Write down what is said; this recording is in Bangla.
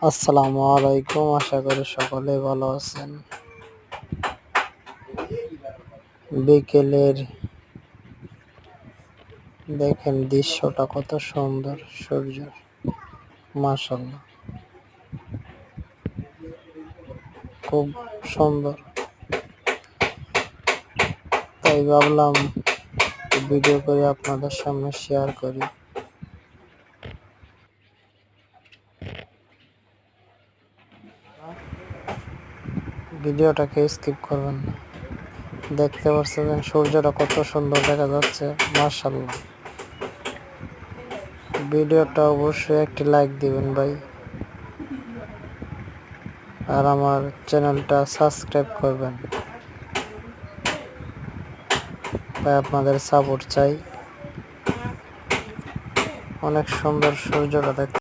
আসসালামু আলাইকুম, আশা করি সকলে ভালো আছেন। বিকেলের দেখেন দৃশ্যটা কত সুন্দর, সূর্যের মাশাআল্লাহ খুব সুন্দর। তাই ভাবলাম ভিডিও করে আপনাদের সামনে শেয়ার করি। ভিডিওটাকে স্কিপ করবেন না। দেখতে পাচ্ছেন সূর্যটা কত সুন্দর দেখা যাচ্ছে, মাশাআল্লাহ। ভিডিওটা অবশ্যই একটি লাইক দিবেন ভাই, আর আমার চ্যানেলটা সাবস্ক্রাইব করবেন ভাই, আপনাদের সাপোর্ট চাই। অনেক সুন্দর সূর্যটা দেখতে।